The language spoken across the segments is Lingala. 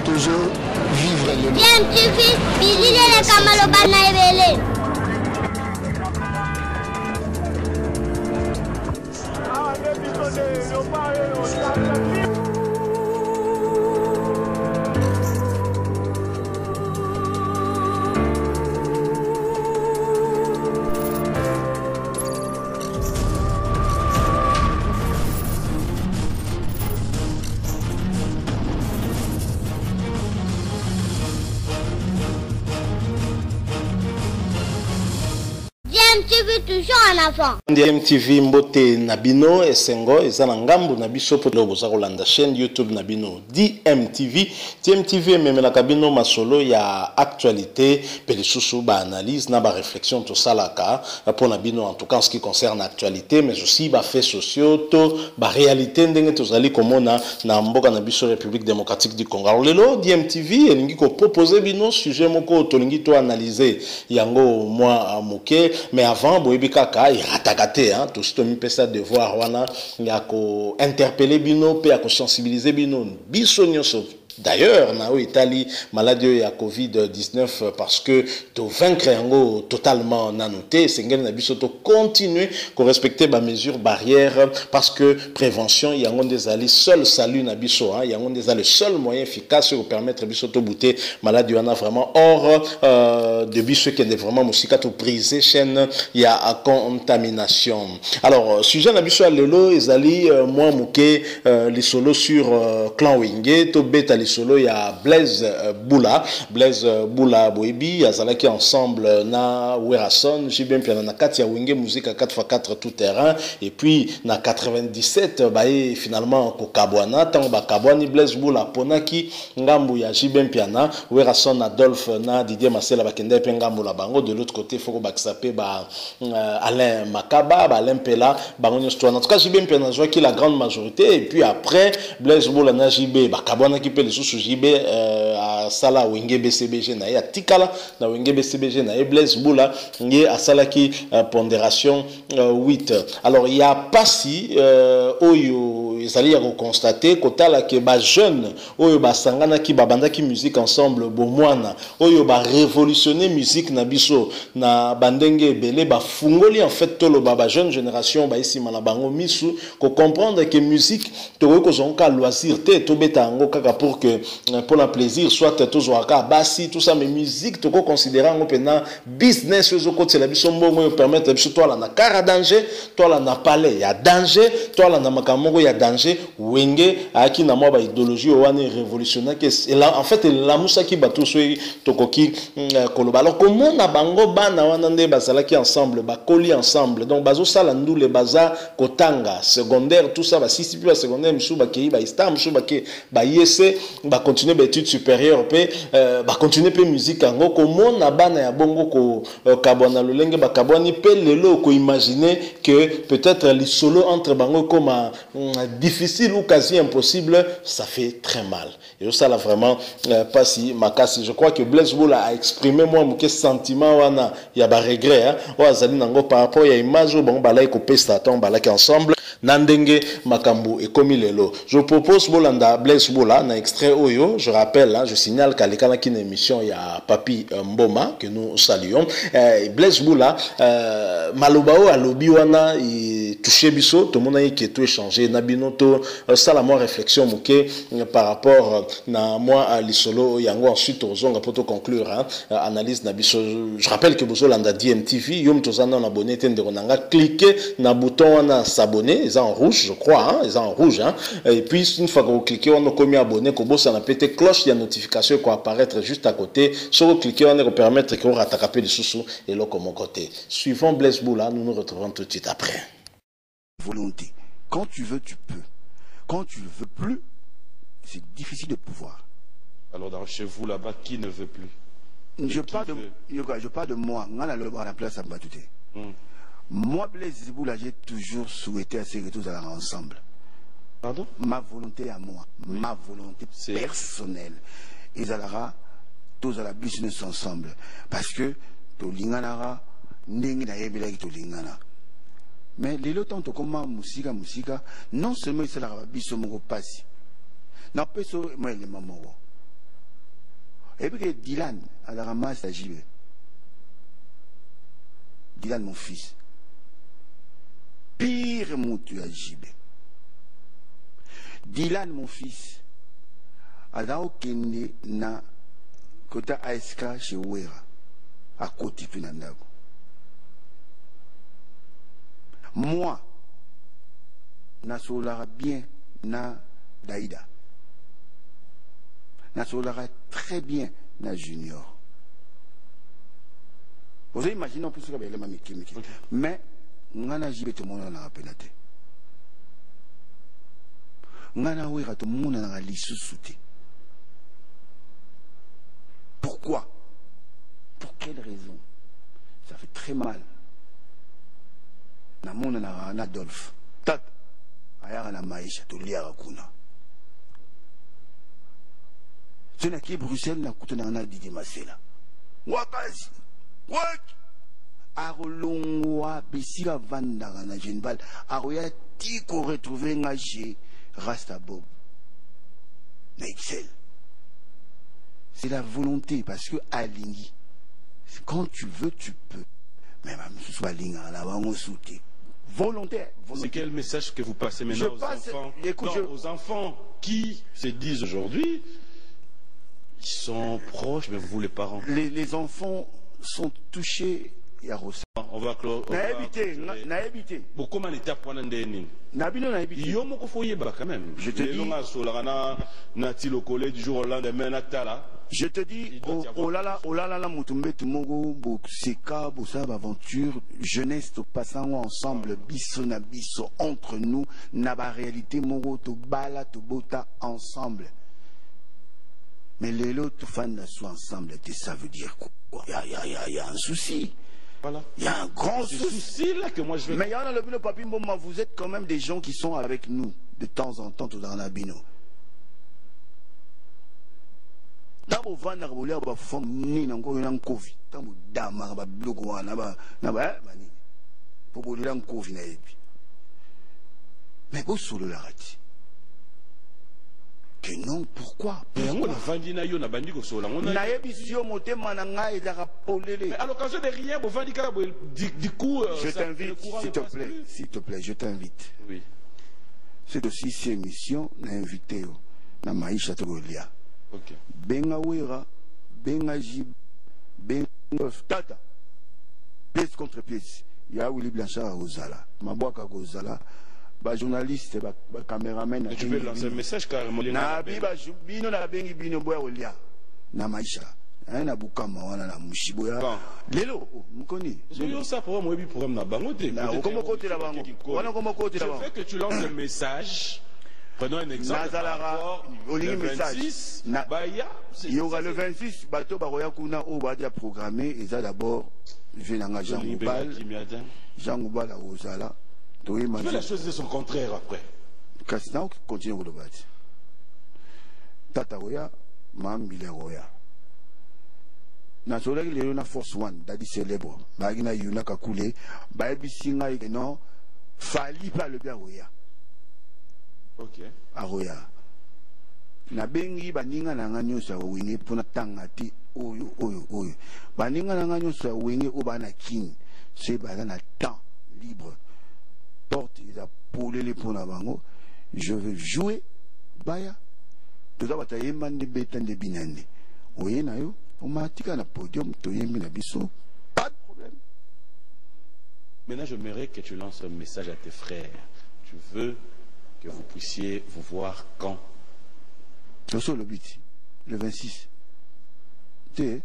toujours vivre le bien TV, bilile le kamalo bana ebele. DMTV toujours en avant. DMTV Mbote Nabino Esengo ezana ngambu na biso po loboza kolanda chaîne YouTube Nabino DMTV. DMTV memela kabino masolo ya actualité pe lisusu ba analyse na ba réflexion to salaka pour Nabino en tout cas en ce qui concerne l'actualité mais aussi ba faits sociaux to ba réalité ndenge tozali komona na mboka na biso République démocratique du Congo. Alors lelo DMTV elingi ko proposer bino sujet moko to lingi to analyser yango moi moke mais avant boyebi kaka iratakate hein tout ce pesa devoir wana ya ko interpeller bino pe ya ko sensibiliser bino biso nyonso. D'ailleurs, na Italie maladie ya Covid-19 parce que to vaincre yango totalement nanoté, sengel na biso to continuer ko respecter ba mesures barrières parce que prévention yango desali seul salut na biso hein, yango desali le seul moyen efficace pour permettre biso to bouter maladie wana vraiment hors de biso qui est vraiment musika to briser chaîne ya contamination. Alors sujet na biso lelo ezali moi muke les solos sur clan Wenge to beta solo ya Blaise Boula boebi azalaki ensemble na Werason jibem piana na kati ya Wenge musique à 4x4 tout terrain et puis na 97 bae finalement ko kabwana tango ba kabwani Blaise Boula ponaki ngambu ya jibem piana Werason Adolphe na Didier Masela bakende pe ngambu la bango de l'autre côté foko baksape ba Alain Makaba ba Alain Pela bango nyosto en tout cas jibem piana joue qui la grande majorité et puis après Blaise Boula na jibé ba kabwana ki pe sous Jibé à Sala Wenge BCBG na ya tikala na Wenge BCBG na Blaise Boula nge à Sala ki pondération 8. Alors il y a pas si oyo ezali ya constater kotala ke ba jeune oyo ba sangana ki babanda ki musique ensemble bomwana oyo ba révolutionner musique na biso na bandenge belé ba fungoli en fait tolo ba jeune génération ba ici na bango misu ko comprendre que musique to ko zonka loisir te to beta ngo kaka pour le plaisir soit toujours à bassi tout ça mais musique to ko considérer ngo pena business zo ko tsela biso mbongo permettre biso toi là na cara danger toi là na palais ya danger toi là na makamoko ya danger Wenge aki na moi ba idéologie wana révolutionnaire que là en fait la musaki bato so to koki koloba alors comment na bango bana wana nde basala ki ensemble ba koli ensemble donc bazo sala ndule baza kotanga secondaire tout ça ba sisi puis ba secondaire misu ba ki ba istam misu ba ki ba yese ba continuer ba études supérieures pe ba continuer pe musique ngo comment na bana ya bongo ko kabona lolenge ba kaboni pe lelo ko imaginer que peut-être les solos entre bango comme difficile ou quasi impossible, ça fait très mal. Et ça là vraiment pas si makasi. Je crois que Blaise Boula a exprimé moi mon sentiment wana ya ba regret hein. Wazali nango par rapport ya image bon balai ko pesta ton balaki ensemble nandenge makambu et comme lelo. Je propose Bolanda Blaise Boula na extrait oyo, je rappelle hein, je signale qu'à l'écran qui une émission il y a Papi Mboma que nous saluons. Blaise Boula malobao alobi wana i touché biso tout le monde qui est tout échangé nabinoto ça la moi réflexion moké par rapport na moi à l'isolo yango ensuite ozonga pour conclure hein, analyse na biso. Je rappelle que bozo landa DMTV yom tozana na abonné tende ronanga cliquer na bouton wana s'abonner ils en rouge je crois hein, ils en rouge hein, et puis une fois que vous cliquez on a commis abonné ko bossa na pété cloche de notification ko apparaître juste à côté sur vous cliquer on va permettre que on rattraper les sous et là comme côté suivant Blaise Boula nous nous retrouvons tout de suite après. Volonté. Quand tu veux, tu peux. Quand tu ne veux plus, c'est difficile de pouvoir. Alors chez vous là-bas, qui ne veut plus? Je parle de moi. Moi, Blaise Boula, j'ai toujours souhaité à ces retours à ensemble. Pardon? Ma volonté à moi, oui. Ma volonté personnelle. Et Zalara, tous à la business ensemble. Parce que, Tolinganara, Nengina Yebela Tolingana. Mais les lots tant comme musique, non seulement c'est la biso moko passi. n'empêche moi les mamans. Et puis Dylan à la ramasse à JB. Dylan mon fils. Pire mon tu à JB. Dylan mon fils. À la okende na kota ASK chez Ouera. À côté de Nandago. Moi, nasolara bien na Daïda. Nasolara très bien na Junior. Vous avez imaginé en plus que les mamie qui mais ngana jibe tout le monde na penate. Ngana Ouera tout le monde na lisu souté. Pourquoi? Pour quelle raison? Ça fait très mal. Na mona na Adolphe. Tata. Ayara na maisha to liara kuna. Tuna ki Bruxelles na kutana na Didi Masela. Wakazi. Wak. Arolongwa besira vanda na Genbal. Aroya tiko retrouver ngaje Rasta Bob. Na Excel. C'est la volonté parce que Alingi. Quand tu veux, tu peux. Mais même si tu as là-bas, on soutient. Volontaire. C'est quel message que vous passez maintenant aux enfants qui se disent aujourd'hui, ils sont proches, mais vous les parents. Les enfants sont touchés. On va clore. Na évité. Bon, comment l'état pour n'endéni? Nabino na évité. Yo moko foyer ba quand même. Je te dis. Na ti le collège du jour au lendemain natala. Je te dis, oh là là, Moutoumbe, Tumogo, Boseka, Bossa, aventure, jeunesse, to passant ensemble, biso na biso, entre nous, naba réalité, Moro, to bala, to bota, ensemble. Mais les lots, tout fan de soi ensemble, ça veut dire quoi? Il y a un souci. Voilà. Il y a un grand souci là que moi je veux. Mais il y en a le bino papi, vous êtes quand même des gens qui sont avec nous, de temps en temps, tout dans la bino. Tabo vanda kabulya ba fam ni na ngo na Covid tabo dama ba blogo wana ba nini pour bolira Covid na yebi mais bo solo la rati que non pourquoi on a vendu na yo na bandi ko solo on a na yebi sio motema na ngai za polele mais à l'occasion de rien bo vandi kala du coup je t'invite s'il te plaît je t'invite oui c'est aussi cette émission na invité na maisha to golia. Okay. Benga Ouera, Benga Jib, Benga Tata, pièce contre pièce. Il y a Willy Blanchard à Ozala, Mabouaka Gozala, ba journaliste, ba caméraman. Tu peux lancer un message carrément. Na biba bino na bengi bino boya olia na maisha. Na bukama wana na mushiboya. Lelo mukoni. Yo ça pour moi bi programme na bango te. Comment côté la bango? Wana comment côté la bango? Je fais que tu lances un message. Prenons un exemple. Le 26, il y aura le 26, bateau Baroya Kuna au Badia programmé, et ça d'abord, Venanga Jean Goubal, Jean Goubal à Ozala. Mais les choses sont contraires après. Kasna continue au débat. Tata Roya, Mambile Roya. Nasola il y a une force one, dadi célèbre. Bagina Yuna Kakule, Baby Singa et non, Fali pas le bien Roya. Ok. Aroya. Na bengi baninga na nga nyonso wenge pona tanga ti oyo. Baninga na nga nyonso wenge o bana king. C'est bana na temps libre. Porte ils a polé pona bango. Je veux jouer baya. Toza batayemba nde beta nde binande. Oye na yo, o matika na podium toyembi na biso. Pas de problème. Maintenant j'aimerais que tu lances un message à tes frères. Tu veux que vous puissiez vous voir quand? Le 8, le 26. Tu sais,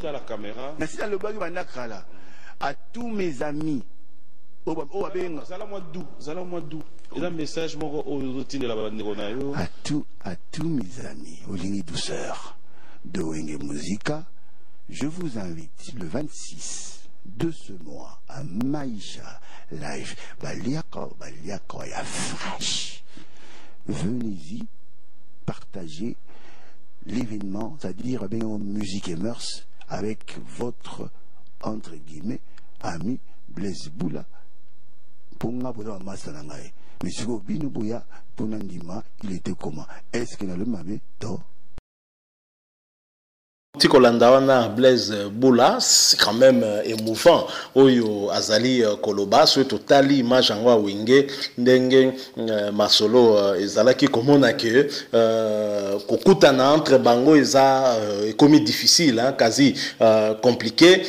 la caméra. À tous mes amis. À tous mes amis, Olingi Douceur de Wenge Musica, je vous invite le 26 de ce mois à Maïcha Live. Baliako ya fraîche. Venez-y partager l'événement, c'est-à-dire musique et mœurs, avec votre, entre guillemets, ami Blaise Boula. Ponga Boula Masanangaye. Mais si vous bino boya, pour Nandima, il était comment? Est-ce qu'il a le mabe? Tort. Tikolanda wana Blaise Boula, c'est quand même émouvant. Oyo azali koloba so totali image angwa wenge ndenge masolo ezalaki komona ke kokutana entre bango eza ekomi difficile hein, quasi compliqué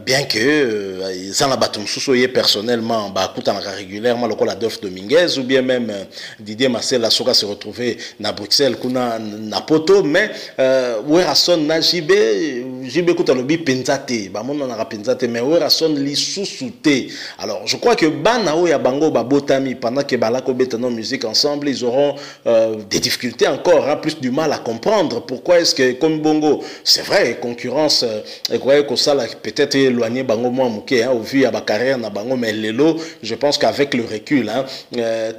bien que ezana bato mususu ye personnellement bakutana régulièrement lokola Adolphe Dominguez ou bien même Didier Marcel Soka se retrouver na Bruxelles kuna na poto mais Werason na JB kuta lobi penzate ba mona na penzate mais Werason li sous-souté. Alors je crois que bana o ya bango babotami pendant que balako betano musique ensemble ils auront des difficultés encore hein, plus du mal à comprendre pourquoi est-ce que comme bongo c'est vrai concurrence et croyez que ça peut-être éloigné bango moi muké hein, au vu à ba carrière na bango mais lelo je pense qu'avec le recul hein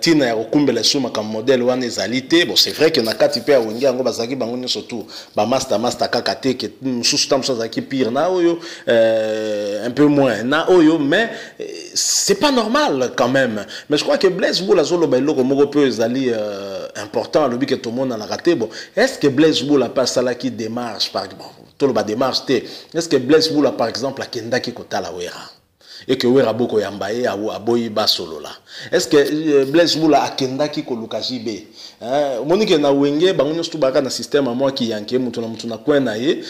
tina ya okumbela suma comme modèle wana ezalité bon c'est vrai que na kati pe wengi ngo bazaki bango ni surtout ba master kakate que sous tam ça qui pire na oyo un peu moins na oyo mais c'est pas normal quand même mais je crois que Blaise Boula zolo ba loko moko peu ezali important le but que tout le monde a raté bon est-ce que Blaise Boula pas ça là qui démarche par exemple tout le bas démarche est-ce que Blaise Boula par exemple a kenda ki kotala wera et que wera boko yambaye aboyi ba solo là est-ce que Blaise Boula akenda ki koluka jibe monique na wenge bango nyosto baka na système à moi qui yanke mutu na kwena ye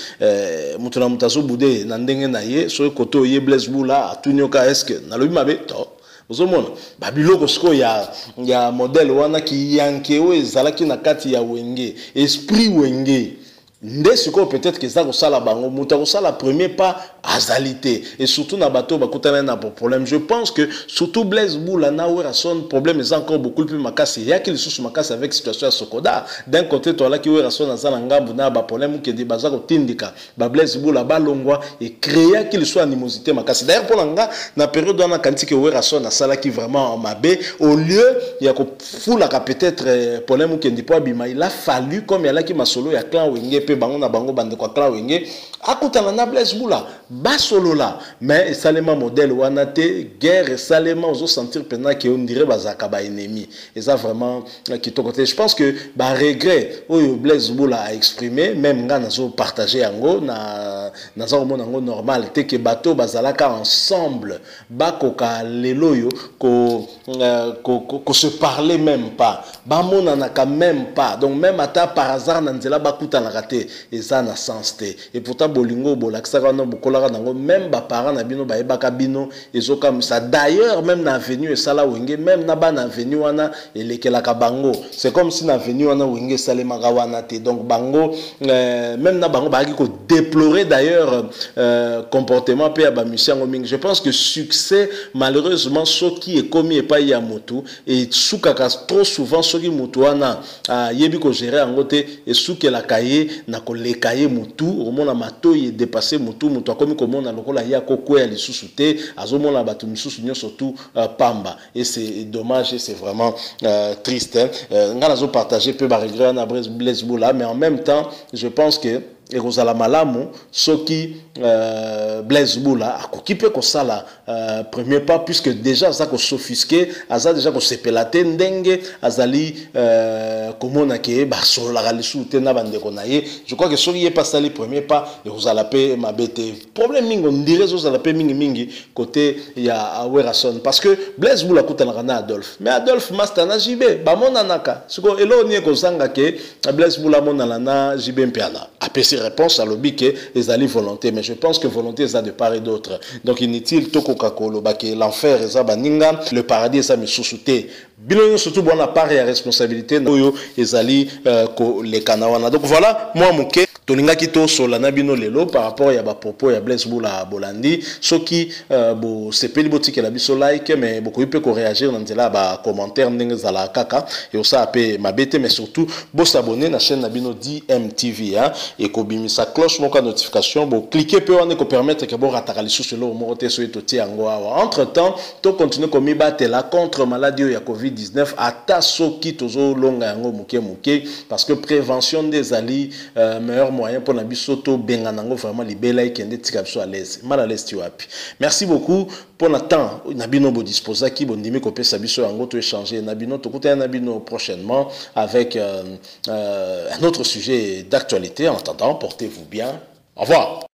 mutu na mutazo bude na ndenge na ye so koto ye Blaise Boula atunyoka est-ce que na lobi mabe to ozomona babiloko siko ya modèle wana ki yanke o ezalaki na kati ya wenge esprit wenge nde siko peut-être que ça kosala bango muta kosala premier pas azalité et surtout na bateau bakutana na problème je pense que surtout Blaise Boula na Werason problème est encore beaucoup plus makasi il y a qu'il sous makasi avec situation à Sokoda d'un côté toi là qui Werason na zala ngambu na ba problème que des bazako tindika ba Blaise Boula ba longwa et créer qu'il soit animosité makasi d'ailleurs pour nga na période on a kanti que Werason na sala qui vraiment mabe au lieu il y a ko fula ka peut-être problème que ndi po bima il a fallu comme il y a là qui masolo ya clan wenge bango na bango bande kwa kla wenge akutana na Blaise Boula basolo là mais salema modèle wana te guerre salema ozo sentir pendant que on dirait bazaka ba ennemi et ça vraiment qui to côté je pense que ba regret oyo Blaise Boula a exprimé même nga nazo partager yango na za mona ngo normal te que bateau bazalaka ensemble bakoka leloyo ko se parler même pas ba mona na quand même pas donc même ata par hasard na nzela bakuta na raté et ça na sens te et pourtant bolingo bolakisaka na bokolaka nango même ba parents na bino ba ebaka bino ezo comme ça d'ailleurs même na avenue et sala wenge même na ba na avenue wana elekelaka bango c'est comme si na avenue wana wenge salema wana te donc bango même na bango ba ko déplorer d'ailleurs comportement pe ba musicien mingi je pense que succès malheureusement ce qui est commis et pas ya motu et soukaka trop souvent ce qui motu wana yebi ko gérer angote et soukela kaye na ko le kaye mutu au mona mato y dépasser mutu mutu akomi ko mona lokola ya kokwe ya lisusu te azomona batu misusu nyo surtout pamba et c'est dommage et c'est vraiment triste ngana zo partager peu ba regret na Blaise Boula mais en même temps je pense que et Rosala Malamu soki Blaise Boula akoki pe ko sala premier pas puisque déjà ça ko s'offusquer aza déjà ko sepelate ndenge azali komona ke ba solo la lisu te na bande ko naye je crois que soki pas sali premier pas et Rosala pe mabete problème mingo ndire Rosala pe mingi côté ya Werason parce que Blaise Boula kutana na Adolphe mais Adolphe master na JB ba mona naka siko elo nie ko sanga ke Blaise Boula mona na JB mpiana apesi réponse à l'objet que les alliés volonté mais je pense que volonté ça de part et d'autre donc inutile to kokakolo que l'enfer ça baninga le paradis ça me sous-souté bilon surtout bon la part et la responsabilité oyo ezali ko les kanawana donc voilà moi muke tolinga kito solana bino lelo par rapport ya ba propos ya Blaise Boula Bolandi soki bo sepeli botiki la biso like mais beaucoup peut ko réagir dans nzela ba commentaire ndenge zala kaka et ça appé mabete mais surtout bo s'abonner na chaîne na bino DMTV hein et ko bimisa cloche moka notification bo cliquer peut on ko permettre que bo rataka lisusu lo morote so etoti yango awa entre temps to continuer ko mibatela contre maladie ya COVID-19 ata soki tozo longa yango muke parce que prévention des ali meilleur moyen pour na biso to benganango vraiment libela ikende tika biso à l'aise mal à l'aise wapi. Merci beaucoup pour le temps nabino bo disposa ki bondimi ko pesa biso yango to échanger nabino to côté nabino prochainement avec un autre sujet d'actualité. En attendant, portez-vous bien. Au revoir.